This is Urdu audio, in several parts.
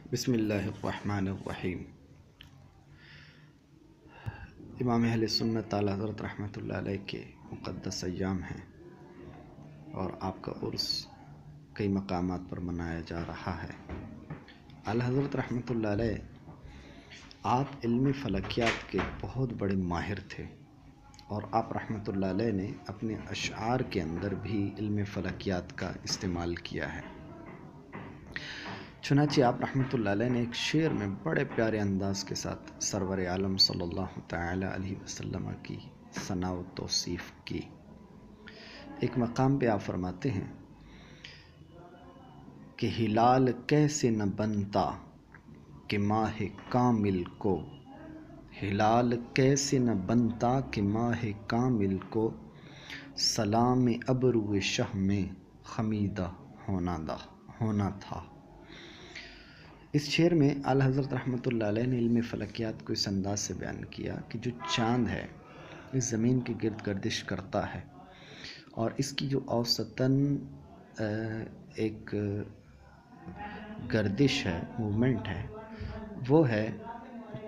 بسم اللہ الرحمن الرحیم۔ امام اہل سنت اعلیٰ حضرت رحمۃ اللہ علیہ کے مقدس ایام ہیں اور آپ کا عرس کئی مقامات پر منایا جا رہا ہے۔ اعلیٰ حضرت رحمۃ اللہ علیہ آپ علم فلکیات کے بہت بڑے ماہر تھے اور آپ رحمۃ اللہ علیہ نے اپنے اشعار کے اندر بھی علم فلکیات کا استعمال کیا ہے۔ چنانچہ آپ رحمۃ اللہ علیہ نے ایک شعر میں بڑے پیارے انداز کے ساتھ سرور عالم صلی اللہ تعالی علیہ وسلم کی ثنا و توصیف کی۔ ایک مقام پہ آپ فرماتے ہیں کہ ہلال کیسے نہ بنتا کہ ماہ کامل کو، ہلال کیسے نہ بنتا کہ ماہ کامل کو، سلام ابرو شہ میں خمیدہ ہونا تھا۔ اس شعر میں اعلیٰ حضرت رحمۃ اللہ علیہ نے علم فلکیات کو اس انداز سے بیان کیا کہ جو چاند ہے اس زمین کے گرد گردش کرتا ہے اور اس کی جو اوسطاً ایک گردش ہے، موومنٹ ہے، وہ ہے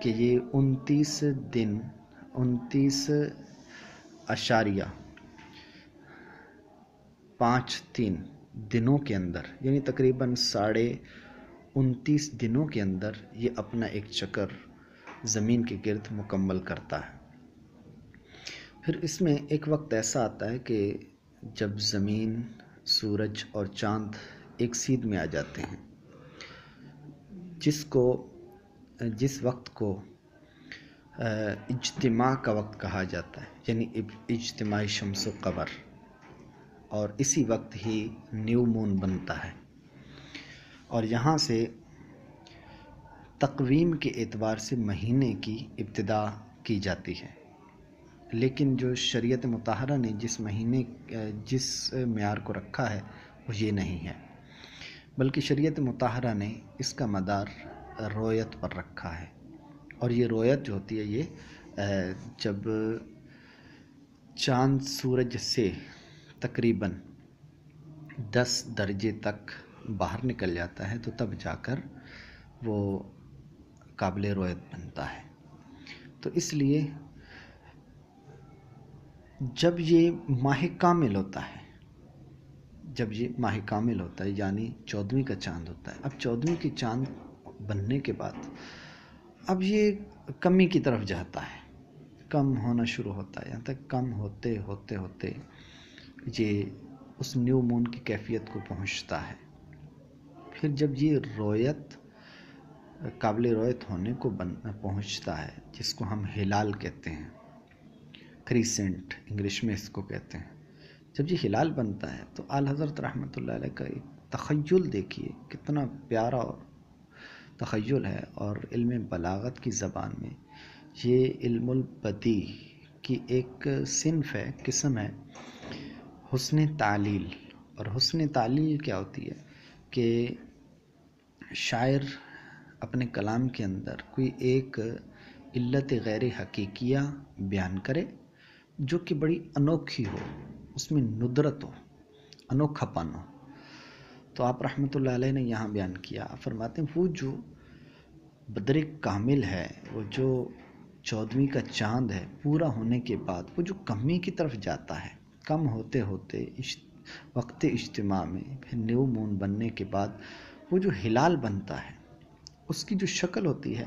کہ یہ 29.53 دنوں کے اندر، یعنی تقریباً 29.5 دنوں کے اندر یہ اپنا ایک چکر زمین کے گرد مکمل کرتا ہے۔ پھر اس میں ایک وقت ایسا آتا ہے کہ جب زمین، سورج اور چاند ایک سیدھ میں آ جاتے ہیں، جس وقت کو اجتماع کا وقت کہا جاتا ہے، یعنی اجتماع شمس و قمر، اور اسی وقت ہی نیو مون بنتا ہے اور یہاں سے تقویم کے اعتبار سے مہینے کی ابتدا کی جاتی ہے۔ لیکن جو شریعت مطہرہ نے جس معیار کو رکھا ہے وہ یہ نہیں ہے، بلکہ شریعت مطہرہ نے اس کا مدار رویت پر رکھا ہے، اور یہ رویت جو ہوتی ہے یہ جب چاند سورج سے تقریباً 10 درجے تک باہر نکل جاتا ہے تو تب جا کر وہ قابل رویت بنتا ہے۔ تو اس لیے جب یہ ماہ کامل ہوتا ہے، یعنی 14ویں کا چاند ہوتا ہے، اب 14ویں کے چاند بننے کے بعد اب یہ کمی کی طرف جاتا ہے، کم ہونا شروع ہوتا ہے، یہاں تک کم ہوتے ہوتے ہوتے یہ اس نیو مون کی کیفیت کو پہنچتا ہے۔ پھر جب یہ رویت قابل رویت ہونے کو پہنچتا ہے، جس کو ہم ہلال کہتے ہیں، کریسنٹ انگلش میں اس کو کہتے ہیں، جب یہ ہلال بنتا ہے تو اعلیٰ حضرت رحمۃ اللہ علیہ کا ایک تخیل دیکھیے کتنا پیارا اور تخیل ہے، اور علم بلاغت کی زبان میں یہ علم البدیع کی ایک صنف ہے، قسم ہے، حسن تعلیل۔ اور حسن تعلیل کیا ہوتی ہے کہ شاعر اپنے کلام کے اندر کوئی ایک علت غیر حقیقیہ بیان کرے جو کہ بڑی انوکھی ہو، اس میں ندرت ہو، انوکھا پن ہو۔ تو آپ رحمۃ اللہ علیہ نے یہاں بیان کیا، فرماتے ہیں وہ جو بدر کامل ہے، وہ جو 14ویں کا چاند ہے، پورا ہونے کے بعد وہ جو کمی کی طرف جاتا ہے، کم ہوتے ہوتے وقت اجتماع میں پھر نیو مون بننے کے بعد وہ جو ہلال بنتا ہے، اس کی جو شکل ہوتی ہے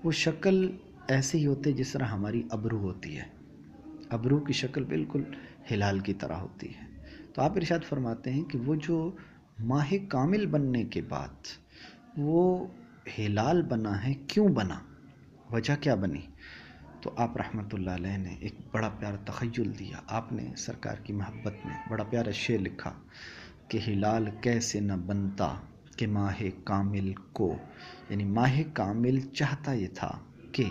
وہ شکل ایسے ہی ہوتی ہے جس طرح ہماری ابرو ہوتی ہے، ابرو کی شکل بالکل ہلال کی طرح ہوتی ہے۔ تو آپ ارشاد فرماتے ہیں کہ وہ جو ماہ کامل بننے کے بعد وہ ہلال بنا ہے، کیوں بنا، وجہ کیا بنی؟ تو آپ رحمۃ اللہ علیہ نے ایک بڑا پیارا تخیل دیا، آپ نے سرکار کی محبت میں بڑا پیارا شعر لکھا کہ ہلال کیسے نہ بنتا کہ ماہ کامل کو، یعنی ماہ کامل چاہتا یہ تھا کہ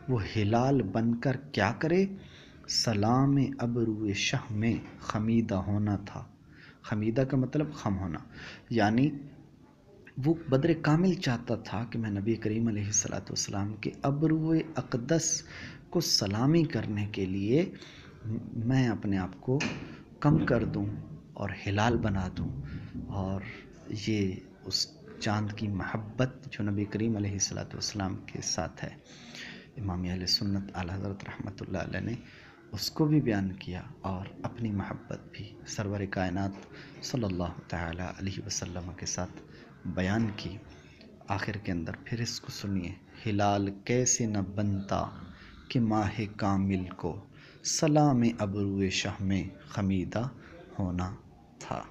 وہ ہلال بن کر کیا کرے، سلام ابرو شہ میں خمیدہ ہونا تھا۔ خمیدہ کا مطلب خم ہونا، یعنی وہ بدر کامل چاہتا تھا کہ میں نبی کریم علیہ السلام کے ابرو اقدس کو سلامی کرنے کے لیے میں اپنے آپ کو کم کر دوں اور ہلال بنا دوں، اور یہ اس چاند کی محبت جو نبی کریم علیہ الصلوۃ والسلام کے ساتھ ہے، امام اہل سنت اعلیٰ حضرت رحمۃ اللہ علیہ نے اس کو بھی بیان کیا اور اپنی محبت بھی سرور کائنات صلی اللہ تعالی علیہ وسلم کے ساتھ بیان کی۔ آخر کے اندر پھر اس کو سنیے، ہلال کیسے نہ بنتا کہ ماہ کامل کو، سلام ابرو شہ میں خمیدہ ہونا تھا۔